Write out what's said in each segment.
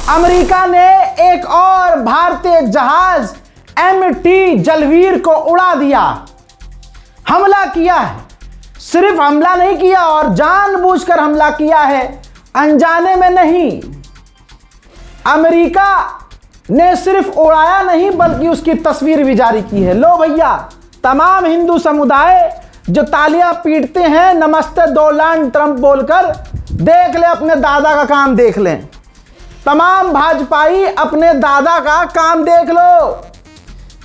America ने एक और भारतीय जहाज MT जलवीर को उड़ा दिया, हमला किया है। सिर्फ हमला नहीं किया और जानबूझकर हमला किया है, अनजाने में नहीं। अमेरिका ने सिर्फ उड़ाया नहीं बल्कि उसकी तस्वीर भी जारी की है। लो भैया, तमाम हिंदू समुदाय जो तालियां पीटते हैं नमस्ते डोनाल्ड ट्रंप बोलकर, देख ले अपने दादा का काम देख लें। तमाम भाजपाई अपने दादा का काम देख लो।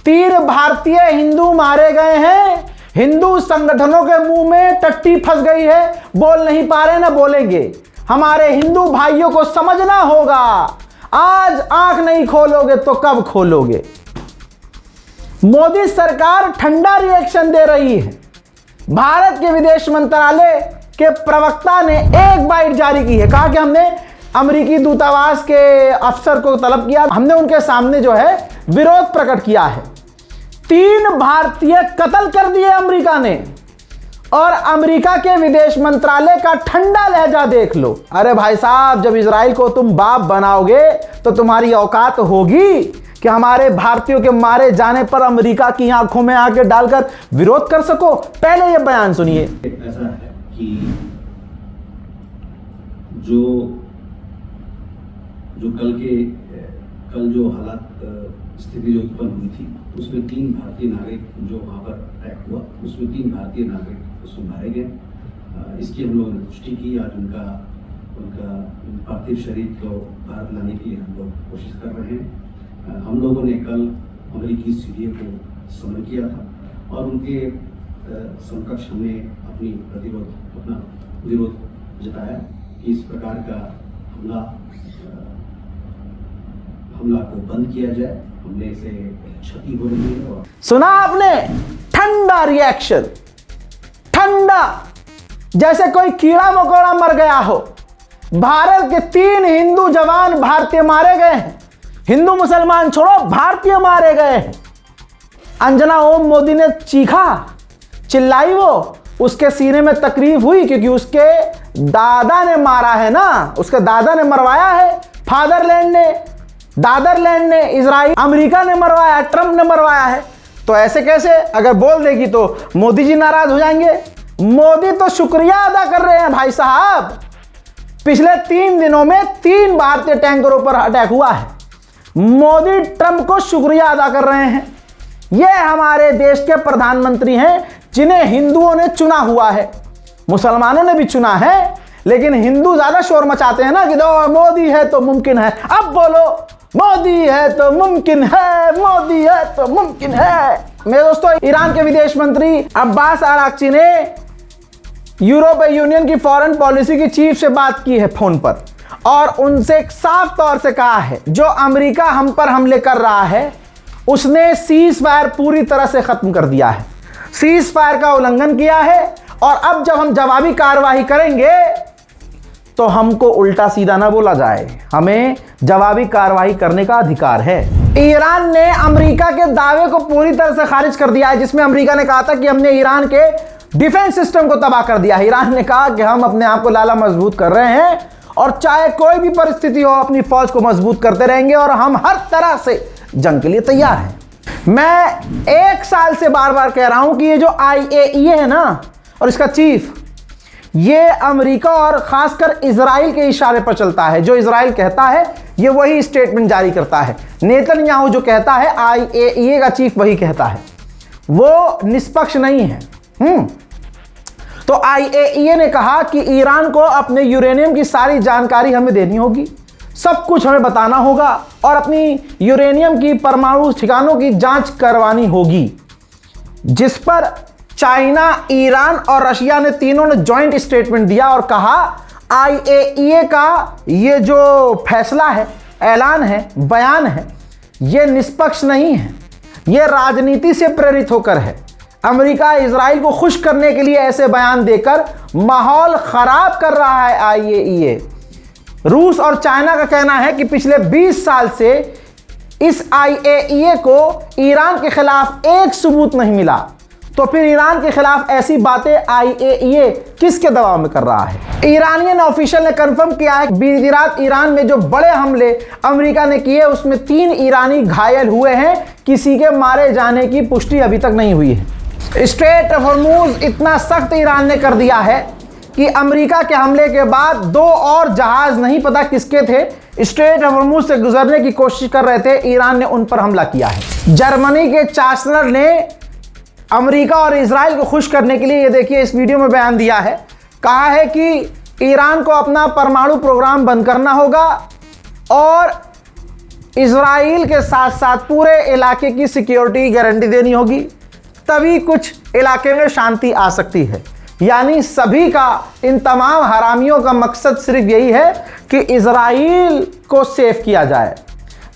3 भारतीय हिंदू मारे गए हैं। हिंदू संगठनों के मुंह में टट्टी फंस गई है, बोल नहीं पा रहे, ना बोलेंगे। हमारे हिंदू भाइयों को समझना होगा, आज आंख नहीं खोलोगे तो कब खोलोगे। मोदी सरकार ठंडा रिएक्शन दे रही है। भारत के विदेश मंत्रालय के प्रवक्ता ने एक बाइट जारी की है, कहा कि हमने अमेरिकी दूतावास के अफसर को तलब किया, हमने उनके सामने जो है विरोध प्रकट किया है। 3 भारतीय कत्ल कर दिए अमेरिका ने, और अमेरिका के विदेश मंत्रालय का ठंडा लहजा देख लो। अरे भाई साहब, जब इजराइल को तुम बाप बनाओगे तो तुम्हारी औकात होगी कि हमारे भारतीयों के मारे जाने पर अमेरिका की आंखों में आके डालकर विरोध कर सको। पहले ये बयान सुनिए। ऐसा है कि जो कल जो हालात स्थिति जो उत्पन्न हुई थी, उसमें 3 भारतीय नागरिक जो वहाँ पर अटैक हुआ, उसमें 3 भारतीय नागरिक उसमें मारे गए। इसकी हम लोगों ने पुष्टि की। आज उनका पार्थिव शरीर को भारत लाने के लिए हम लोग कोशिश कर रहे हैं। हम लोगों ने कल अमेरिकी सीडीए को समन किया था और उनके समकक्ष हमने अपना विरोध जताया कि इस प्रकार का हमला को बंद किया जाए। हमने इसे क्षति हो रही है। और सुना आपने, ठंडा रिएक्शन, ठंडा, जैसे कोई कीड़ा मकोड़ा मर गया हो। भारत के 3 हिंदू जवान भारतीय मारे गए हैं। हिंदू मुसलमान छोड़ो, भारतीय मारे गए हैं। अंजना ओम मोदी ने चीखा, चिल्लाई, वो उसके सीने में तकलीफ हुई क्योंकि उसके दादा ने मारा है ना, उसके दादा ने मरवाया है। फादरलैंड ने, दादरलैंड ने, इजराइल, अमेरिका ने मरवाया, ट्रंप ने मरवाया है। तो ऐसे कैसे अगर बोल देगी तो मोदी जी नाराज हो जाएंगे। मोदी तो शुक्रिया अदा कर रहे हैं भाई साहब। पिछले 3 दिनों में 3 भारतीय टैंकरों पर अटैक हुआ है। मोदी ट्रंप को शुक्रिया अदा कर रहे हैं। ये हमारे देश के प्रधानमंत्री हैं जिन्हें हिंदुओं ने चुना हुआ है, मुसलमानों ने भी चुना है, लेकिन हिंदू ज्यादा शोर मचाते हैं ना कि दो मोदी है तो मुमकिन है। अब बोलो, मोदी है तो मुमकिन है, मोदी है तो मुमकिन है। मेरे दोस्तों, ईरान के विदेश मंत्री अब्बास अराक्ची ने यूरोपीय यूनियन की फॉरेन पॉलिसी की चीफ से बात की है फोन पर, और उनसे साफ तौर से कहा है जो अमेरिका हम पर हमले कर रहा है उसने सीज फायर पूरी तरह से खत्म कर दिया है, सीज फायर का उल्लंघन किया है। और अब जब हम जवाबी कार्रवाई करेंगे तो हमको उल्टा सीधा ना बोला जाए, हमें जवाबी कार्रवाई करने का अधिकार है। ईरान ने अमेरिका के दावे को पूरी तरह से खारिज कर दिया है, जिसमें अमेरिका ने कहा था कि हमने ईरान के डिफेंस सिस्टम को तबाह कर दिया है। ईरान ने कहा कि हम अपने आप को लाला मजबूत कर रहे हैं और चाहे कोई भी परिस्थिति हो अपनी फौज को मजबूत करते रहेंगे और हम हर तरह से जंग के लिए तैयार हैं। मैं 1 साल से बार बार कह रहा हूं कि ये जो IAEA है ना, और इसका चीफ, ये अमेरिका और खासकर इजराइल के इशारे पर चलता है। जो इजराइल कहता है ये वही स्टेटमेंट जारी करता है। नेतन्याहू जो कहता है, IAEA का चीफ वही कहता है, वो निष्पक्ष नहीं है। तो IAEA ने कहा कि ईरान को अपने यूरेनियम की सारी जानकारी हमें देनी होगी, सब कुछ हमें बताना होगा और अपनी यूरेनियम की परमाणु ठिकानों की जांच करवानी होगी, जिस पर चाइना, ईरान और रशिया ने तीनों ने जॉइंट स्टेटमेंट दिया और कहा IAEA का ये जो फैसला है, ऐलान है, बयान है, ये निष्पक्ष नहीं है, ये राजनीति से प्रेरित होकर है। अमेरिका इजराइल को खुश करने के लिए ऐसे बयान देकर माहौल खराब कर रहा है IAEA। रूस और चाइना का कहना है कि पिछले 20 साल से इस IAEA को ईरान के खिलाफ एक सबूत नहीं मिला। तो फिर ईरान के खिलाफ ऐसी बातें IAEA किसके दबाव में कर रहा है? ईरानियन ऑफिशियल ने कंफर्म किया है कि बीती रात ईरान में जो बड़े हमले अमेरिका ने किए उसमें 3 ईरानी घायल हुए हैं। किसी के मारे जाने की पुष्टि अभी तक नहीं हुई है। स्ट्रेट ऑफ हॉर्मूज इतना सख्त ईरान ने कर दिया है कि अमेरिका के हमले के बाद 2 और जहाज नहीं पता किसके थे स्ट्रेट ऑफ हॉर्मूज से गुजरने की कोशिश कर रहे थे, ईरान ने उन पर हमला किया है। जर्मनी के चांसलर ने अमेरिका और इजराइल को खुश करने के लिए, ये देखिए इस वीडियो में बयान दिया है, कहा है कि ईरान को अपना परमाणु प्रोग्राम बंद करना होगा और इजराइल के साथ साथ पूरे इलाके की सिक्योरिटी की गारंटी देनी होगी, तभी कुछ इलाके में शांति आ सकती है। यानी सभी का, इन तमाम हरामियों का मकसद सिर्फ यही है कि इजराइल को सेफ किया जाए,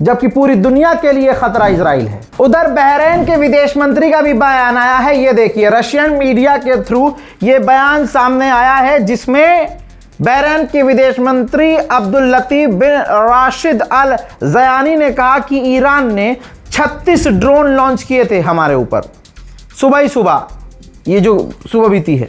जबकि पूरी दुनिया के लिए खतरा इजराइल है। उधर बहरीन के विदेश मंत्री का भी बयान आया है। ये देखिए रशियन मीडिया के थ्रू ये बयान सामने आया है, जिसमें बहरीन के विदेश मंत्री अब्दुल लतीफ बिन राशिद अल ज़यानी ने कहा कि ईरान ने 36 ड्रोन लॉन्च किए थे हमारे ऊपर सुबह ही सुबह, ये जो सुबह बीती है,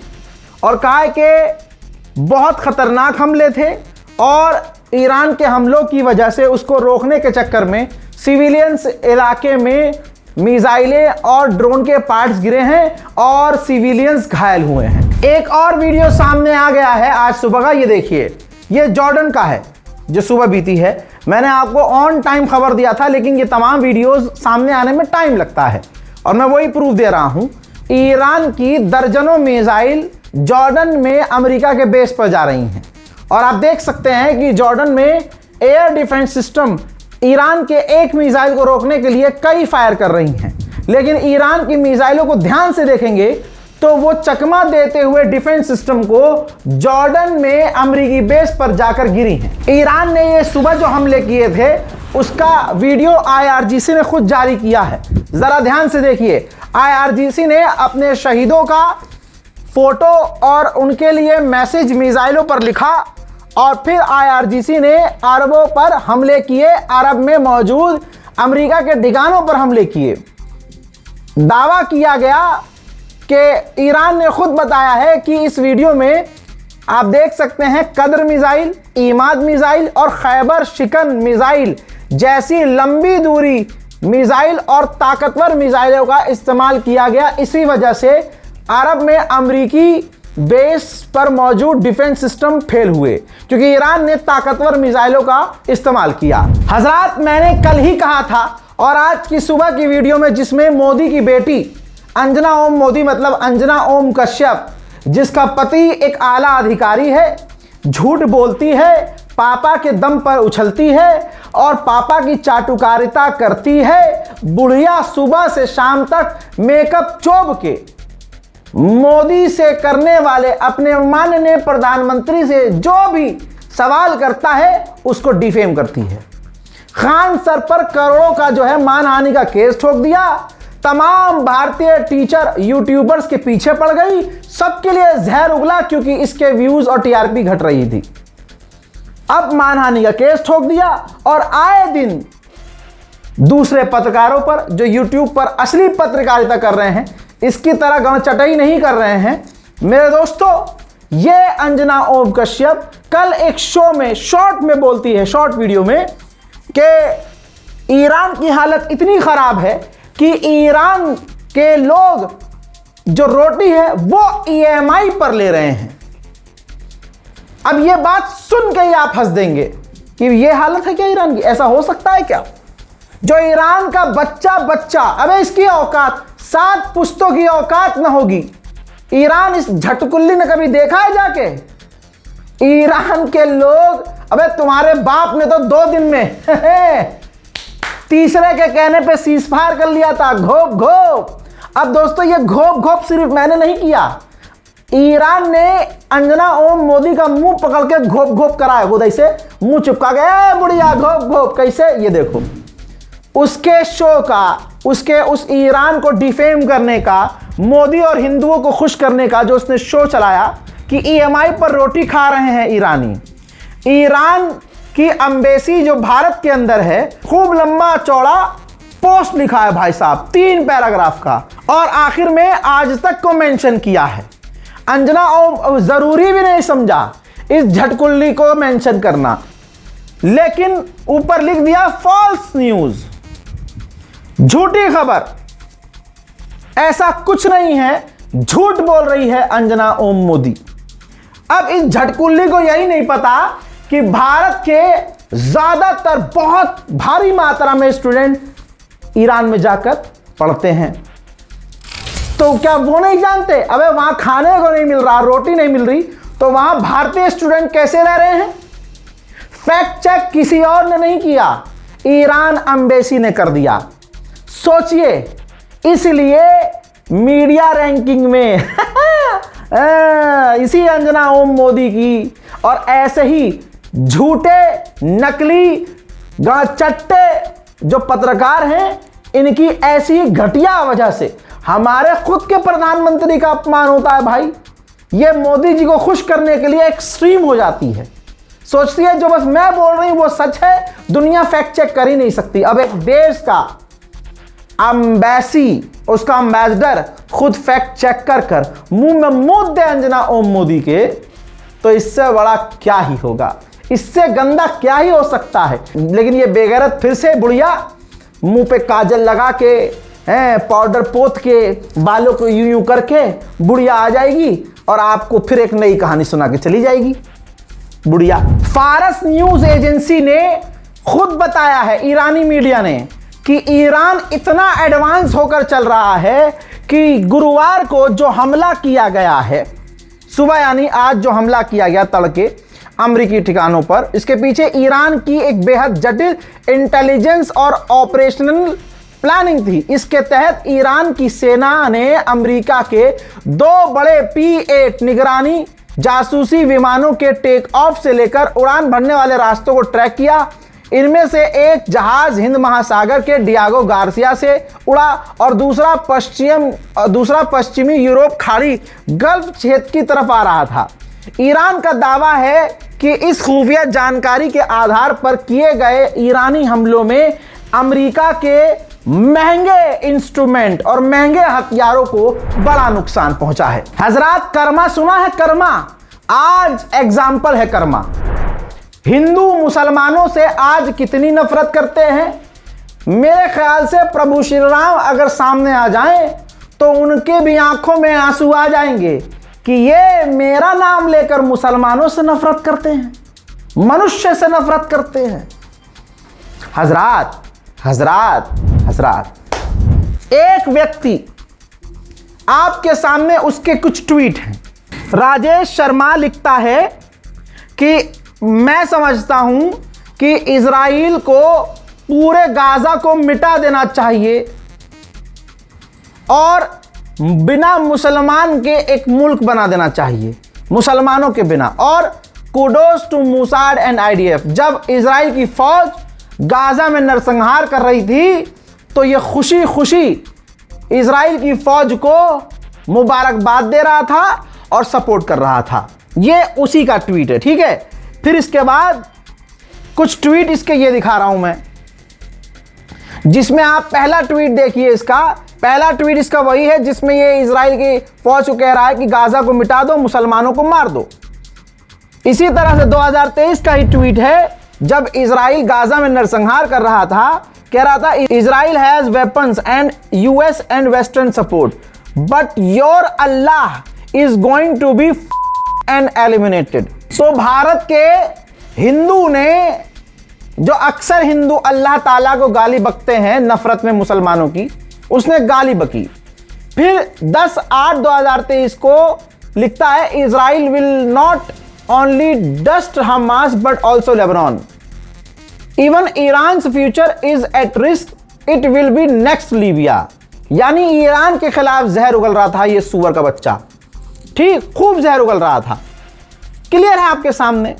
और कहा है कि बहुत खतरनाक हमले थे और ईरान के हमलों की वजह से उसको रोकने के चक्कर में सिविलियंस इलाके में मिसाइलें और ड्रोन के पार्ट्स गिरे हैं और सिविलियंस घायल हुए हैं। एक और वीडियो सामने आ गया है आज सुबह का, ये देखिए, ये जॉर्डन का है जो सुबह बीती है। मैंने आपको ऑन टाइम खबर दिया था, लेकिन ये तमाम वीडियोस सामने आने में टाइम लगता है और मैं वही प्रूफ दे रहा हूं। ईरान की दर्जनों मिसाइल जॉर्डन में अमेरिका के बेस पर जा रही हैं और आप देख सकते हैं कि जॉर्डन में एयर डिफेंस सिस्टम ईरान के एक मिसाइल को रोकने के लिए कई फायर कर रही हैं, लेकिन ईरान की मिसाइलों को ध्यान से देखेंगे तो वो चकमा देते हुए डिफेंस सिस्टम को जॉर्डन में अमेरिकी बेस पर जाकर गिरी हैं। ईरान ने ये सुबह जो हमले किए थे उसका वीडियो IRGC ने खुद जारी किया है। जरा ध्यान से देखिए, IRGC ने अपने शहीदों का फोटो और उनके लिए मैसेज मिसाइलों पर लिखा और फिर IRGC ने अरबों पर हमले किए, अरब में मौजूद अमेरिका के ठिकानों पर हमले किए। दावा किया गया कि ईरान ने खुद बताया है कि इस वीडियो में आप देख सकते हैं कद्र मिसाइल, ईमाद मिसाइल और खैबर शिकन मिसाइल जैसी लंबी दूरी मिसाइल और ताकतवर मिसाइलों का इस्तेमाल किया गया। इसी वजह से अरब में अमेरिकी बेस पर मौजूद डिफेंस सिस्टम फेल हुए, क्योंकि ईरान ने ताकतवर मिसाइलों का इस्तेमाल किया। हजरात, मैंने कल ही कहा था और आज की सुबह की वीडियो में, जिसमें मोदी की बेटी अंजना ओम मोदी, मतलब अंजना ओम कश्यप, जिसका पति एक आला अधिकारी है, झूठ बोलती है, पापा के दम पर उछलती है और पापा की चाटुकारिता करती है। बुढ़िया सुबह से शाम तक मेकअप चोब के मोदी से करने वाले अपने माननीय प्रधानमंत्री से जो भी सवाल करता है उसको डिफेम करती है। खान सर पर करोड़ों का जो है मानहानि का केस ठोक दिया। तमाम भारतीय टीचर यूट्यूबर्स के पीछे पड़ गई, सबके लिए जहर उगला क्योंकि इसके व्यूज और TRP घट रही थी। अब मानहानि का केस ठोक दिया और आए दिन दूसरे पत्रकारों पर जो यूट्यूब पर असली पत्रकारिता कर रहे हैं, इसकी तरह गणचटाई नहीं कर रहे हैं। मेरे दोस्तों, ये अंजना ओम कश्यप कल एक शो में शॉर्ट में बोलती है, शॉर्ट वीडियो में, कि ईरान की हालत इतनी खराब है कि ईरान के लोग जो रोटी है वो EMI पर ले रहे हैं। अब ये बात सुन के ही आप हंस देंगे कि ये हालत है क्या ईरान की? ऐसा हो सकता है क्या? जो ईरान का बच्चा, अबे इसकी औकात 7 पुश्तों की औकात ना होगी। ईरान इस झटकुल्ली ने कभी देखा है जाके? ईरान के लोग, अबे तुम्हारे बाप ने तो 2 दिन में तीसरे के कहने पे सीजफायर कर लिया था, घोप घोप। अब दोस्तों, ये घोप घोप सिर्फ मैंने नहीं किया, ईरान ने अंजना ओम मोदी का मुंह पकड़ के घोप घोप कराया, खुद ऐसे मुंह चिपका गया, बुढ़िया घोप घोप। कैसे? ये देखो, उसके शो का, उसके उस ईरान को डिफेम करने का, मोदी और हिंदुओं को खुश करने का जो उसने शो चलाया कि EMI पर रोटी खा रहे हैं ईरानी। ईरान की एम्बेसी जो भारत के अंदर है, खूब लंबा चौड़ा पोस्ट लिखा है भाई साहब, 3 पैराग्राफ का, और आखिर में आज तक को मेंशन किया है। अंजना ओम जरूरी भी नहीं समझा इस झटकुल्ली को मेंशन करना, लेकिन ऊपर लिख दिया फॉल्स न्यूज, झूठी खबर। ऐसा कुछ नहीं है, झूठ बोल रही है अंजना ओम मोदी। अब इस झटकुल्ली को यही नहीं पता कि भारत के ज्यादातर बहुत भारी मात्रा में स्टूडेंट ईरान में जाकर पढ़ते हैं। तो क्या वो नहीं जानते, अबे वहां खाने को नहीं मिल रहा, रोटी नहीं मिल रही, तो वहां भारतीय स्टूडेंट कैसे रह रहे हैं? फैक्ट चेक किसी और ने नहीं किया, ईरान एम्बेसी ने कर दिया। सोचिए, इसलिए मीडिया रैंकिंग में इसी अंजना ओम मोदी की और ऐसे ही झूठे नकली चट्टे जो पत्रकार हैं, इनकी ऐसी घटिया वजह से हमारे खुद के प्रधानमंत्री का अपमान होता है भाई। ये मोदी जी को खुश करने के लिए एक्सट्रीम हो जाती है, सोचती है जो बस मैं बोल रही हूं वो सच है, दुनिया फैक्ट चेक कर ही नहीं सकती। अब एक देश का एम्बेसी, उसका एम्बेसडर खुद फैक्ट चेक कर मुंह में मूत दे अंजना ओम मोदी के, तो इससे बड़ा क्या ही होगा, इससे गंदा क्या ही हो सकता है। लेकिन ये बेगैरत फिर से बुढ़िया मुंह पे काजल लगा के, पाउडर पोत के, बालों को यूं यूं करके बुढ़िया आ जाएगी और आपको फिर एक नई कहानी सुना के चली जाएगी बुढ़िया। फारस न्यूज एजेंसी ने खुद बताया है, ईरानी मीडिया ने, कि ईरान इतना एडवांस होकर चल रहा है कि गुरुवार को जो हमला किया गया है, सुबह यानी आज जो हमला किया गया तड़के अमेरिकी ठिकानों पर, इसके पीछे ईरान की एक बेहद जटिल इंटेलिजेंस और ऑपरेशनल प्लानिंग थी। इसके तहत ईरान की सेना ने अमेरिका के 2 बड़े P-8 निगरानी जासूसी विमानों के टेक ऑफ से लेकर उड़ान भरने वाले रास्तों को ट्रैक किया। इनमें से एक जहाज हिंद महासागर के डियागो गार्सिया से उड़ा और दूसरा पश्चिमी यूरोप खाड़ी गल्फ क्षेत्र की तरफ आ रहा था। ईरान का दावा है कि इस खुफिया जानकारी के आधार पर किए गए ईरानी हमलों में अमेरिका के महंगे इंस्ट्रूमेंट और महंगे हथियारों को बड़ा नुकसान पहुंचा है। हजरात, कर्मा सुना है? कर्मा आज एग्जाम्पल है। कर्मा हिंदू मुसलमानों से आज कितनी नफरत करते हैं। मेरे ख्याल से प्रभु श्री राम अगर सामने आ जाएं तो उनके भी आंखों में आंसू आ जाएंगे कि ये मेरा नाम लेकर मुसलमानों से नफरत करते हैं, मनुष्य से नफरत करते हैं। हजरात हजरात हजरात, एक व्यक्ति आपके सामने, उसके कुछ ट्वीट हैं। राजेश शर्मा लिखता है कि मैं समझता हूं कि इजराइल को पूरे गाजा को मिटा देना चाहिए और बिना मुसलमान के एक मुल्क बना देना चाहिए, मुसलमानों के बिना। और kudos to Mossad and IDF। जब इजराइल की फौज गाजा में नरसंहार कर रही थी तो ये खुशी खुशी इजराइल की फौज को मुबारकबाद दे रहा था और सपोर्ट कर रहा था। ये उसी का ट्वीट है, ठीक है। फिर इसके बाद कुछ ट्वीट इसके ये दिखा रहा हूं मैं, जिसमें आप पहला ट्वीट देखिए। इसका पहला ट्वीट इसका वही है जिसमें ये इजराइल की फौज को कह रहा है कि गाजा को मिटा दो, मुसलमानों को मार दो। इसी तरह से 2023 का ही ट्वीट है जब इजराइल गाजा में नरसंहार कर रहा था, कह रहा था Israel has weapons and US and western support but your Allah is going to be and eliminated. तो भारत के हिंदू ने, जो अक्सर हिंदू अल्लाह ताला को गाली बकते हैं नफरत में मुसलमानों की, उसने गाली बकी। फिर 10/8/2023 को लिखता है Israel will not only dust Hamas but also Lebanon, even Iran future is at risk, it will be next Libya. यानी ईरान के खिलाफ जहर उगल रहा था ये सुअर का बच्चा, ठीक, खूब जहर उगल रहा था, क्लियर है आपके सामने।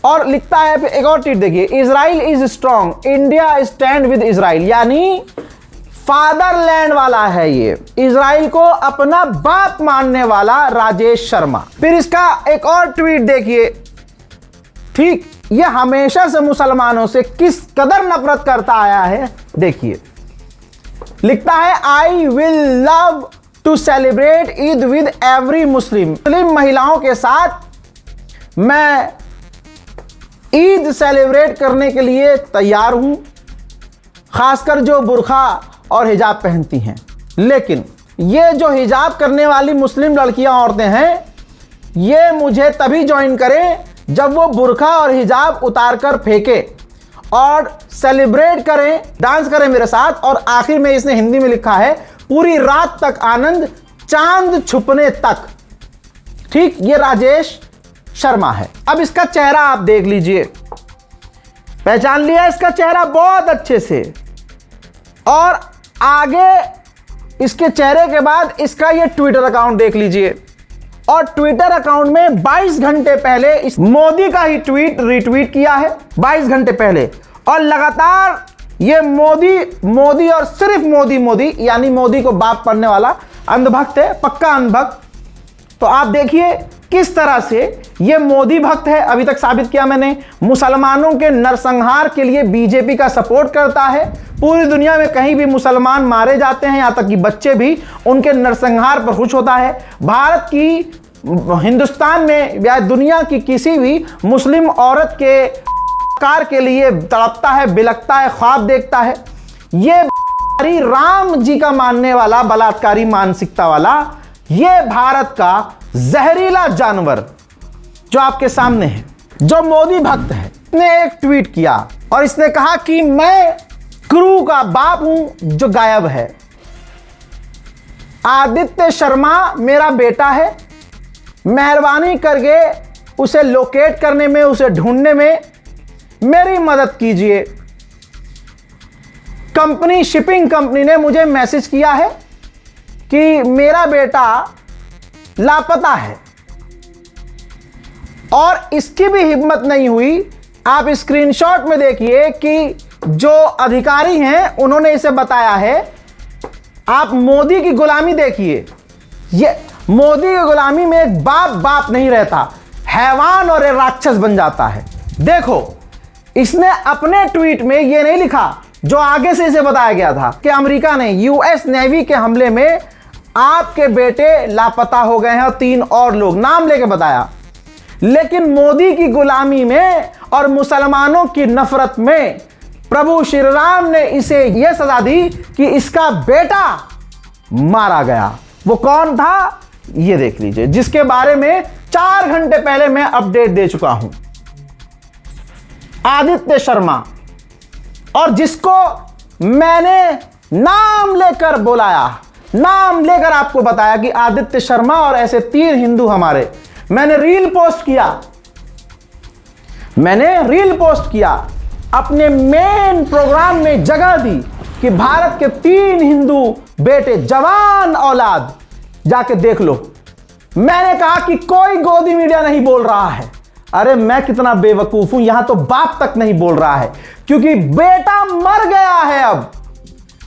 और लिखता है, फिर एक और ट्वीट देखिए, Israel is strong, India stand with Israel. यानी फादरलैंड वाला है ये, इजराइल को अपना बाप मानने वाला राजेश शर्मा। फिर इसका एक और ट्वीट देखिए, ठीक, ये हमेशा से मुसलमानों से किस कदर नफरत करता आया है देखिए। लिखता है I will love to celebrate Eid with every Muslim महिलाओं के साथ मैं ईद सेलिब्रेट करने के लिए तैयार हूं, खासकर जो बुर्खा और हिजाब पहनती हैं। लेकिन ये जो हिजाब करने वाली मुस्लिम लड़कियां औरतें हैं, ये मुझे तभी ज्वाइन करें जब वो बुर्खा और हिजाब उतार कर फेंके और सेलिब्रेट करें, डांस करें मेरे साथ। और आखिर में इसने हिंदी में लिखा है पूरी रात तक आनंद, चांद छुपने तक। ठीक, ये राजेश शर्मा है। अब इसका चेहरा आप देख लीजिए, पहचान लिया इसका चेहरा बहुत अच्छे से। और आगे इसके चेहरे के बाद इसका ये ट्विटर अकाउंट देख लीजिए। और ट्विटर अकाउंट में 22 घंटे पहले इस मोदी का ही ट्वीट रिट्वीट किया है, 22 घंटे पहले। और लगातार ये मोदी और सिर्फ मोदी, यानी मोदी को बाप पढ़ने वाला अंधभक्त है, पक्का अंधभक्त। तो आप देखिए किस तरह से ये मोदी भक्त है। अभी तक साबित किया मैंने, मुसलमानों के नरसंहार के लिए बीजेपी का सपोर्ट करता है। पूरी दुनिया में कहीं भी मुसलमान मारे जाते हैं, यहां तक कि बच्चे भी, उनके नरसंहार पर खुश होता है। भारत की, हिंदुस्तान में या दुनिया की किसी भी मुस्लिम औरत के कार के लिए तड़पता है, बिलखता है, ख्वाब देखता है। ये राम जी का मानने वाला, बलात्कारी मानसिकता वाला, ये भारत का जहरीला जानवर जो आपके सामने है, जो मोदी भक्त है, इसने एक ट्वीट किया और इसने कहा कि मैं क्रू का बाप हूं जो गायब है। आदित्य शर्मा मेरा बेटा है, मेहरबानी करके उसे लोकेट करने में, उसे ढूंढने में मेरी मदद कीजिए। कंपनी, शिपिंग कंपनी ने मुझे मैसेज किया है कि मेरा बेटा लापता है। और इसकी भी हिम्मत नहीं हुई, आप स्क्रीनशॉट में देखिए कि जो अधिकारी हैं उन्होंने इसे बताया है। आप मोदी की गुलामी देखिए, ये मोदी की गुलामी में एक बाप नहीं रहता, हैवान और राक्षस बन जाता है। देखो, इसने अपने ट्वीट में ये नहीं लिखा जो आगे से इसे बताया गया था कि अमेरिका ने यूएस नेवी के हमले में आपके बेटे लापता हो गए हैं और 3 और लोग नाम लेके बताया। लेकिन मोदी की गुलामी में और मुसलमानों की नफरत में प्रभु श्री राम ने इसे यह सजा दी कि इसका बेटा मारा गया। वो कौन था ये देख लीजिए, जिसके बारे में 4 घंटे पहले मैं अपडेट दे चुका हूं। आदित्य शर्मा, और जिसको मैंने नाम लेकर बुलाया, नाम लेकर आपको बताया कि आदित्य शर्मा और ऐसे 3 हिंदू हमारे, मैंने रील पोस्ट किया, अपने मेन प्रोग्राम में जगह दी कि भारत के 3 हिंदू बेटे, जवान औलाद, जाके देख लो। मैंने कहा कि कोई गोदी मीडिया नहीं बोल रहा है। अरे मैं कितना बेवकूफ हूं, यहां तो बाप तक नहीं बोल रहा है क्योंकि बेटा मर गया है अब।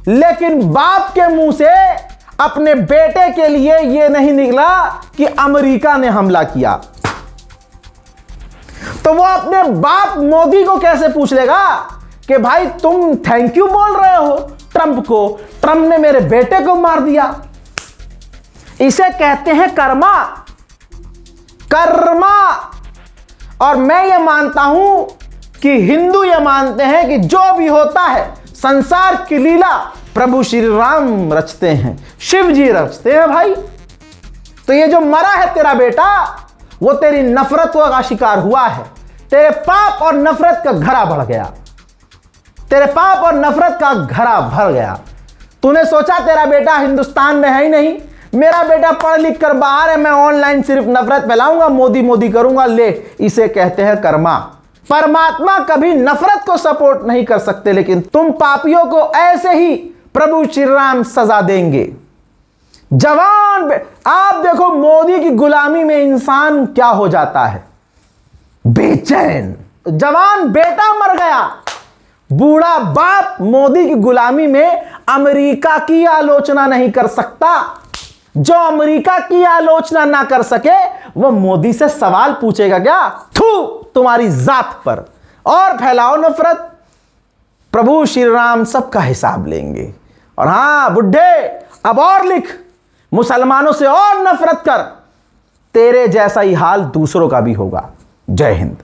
लेकिन बाप के मुंह से अपने बेटे के लिए यह नहीं निकला कि अमेरिका ने हमला किया, तो वो अपने बाप मोदी को कैसे पूछ लेगा कि भाई तुम थैंक यू बोल रहे हो ट्रंप को, ट्रंप ने मेरे बेटे को मार दिया। इसे कहते हैं कर्मा। और मैं ये मानता हूं कि हिंदू ये मानते हैं कि जो भी होता है संसार की लीला प्रभु श्री राम रचते हैं, शिव जी रचते हैं भाई। तो ये जो मरा है तेरा बेटा, वो तेरी नफरत का शिकार हुआ है। तेरे पाप और नफरत का घड़ा बढ़ गया, तेरे पाप और नफरत का घड़ा भर गया। तूने सोचा तेरा बेटा हिंदुस्तान में है ही नहीं, मेरा बेटा पढ़ लिख कर बाहर है, मैं ऑनलाइन सिर्फ नफरत फैलाऊंगा, मोदी करूंगा। ले, इसे कहते हैं कर्मा। परमात्मा कभी नफरत को सपोर्ट नहीं कर सकते, लेकिन तुम पापियों को ऐसे ही प्रभु श्री राम सजा देंगे। जवान आप देखो मोदी की गुलामी में इंसान क्या हो जाता है, बेचैन। जवान बेटा मर गया, बूढ़ा बाप मोदी की गुलामी में अमेरिका की आलोचना नहीं कर सकता। जो अमेरिका की आलोचना ना कर सके वो मोदी से सवाल पूछेगा क्या? थू तुम्हारी जात पर, और फैलाओ नफरत। प्रभु श्री राम सबका हिसाब लेंगे। और हां बुढ़े, अब और लिख, मुसलमानों से और नफरत कर, तेरे जैसा ही हाल दूसरों का भी होगा। जय हिंद।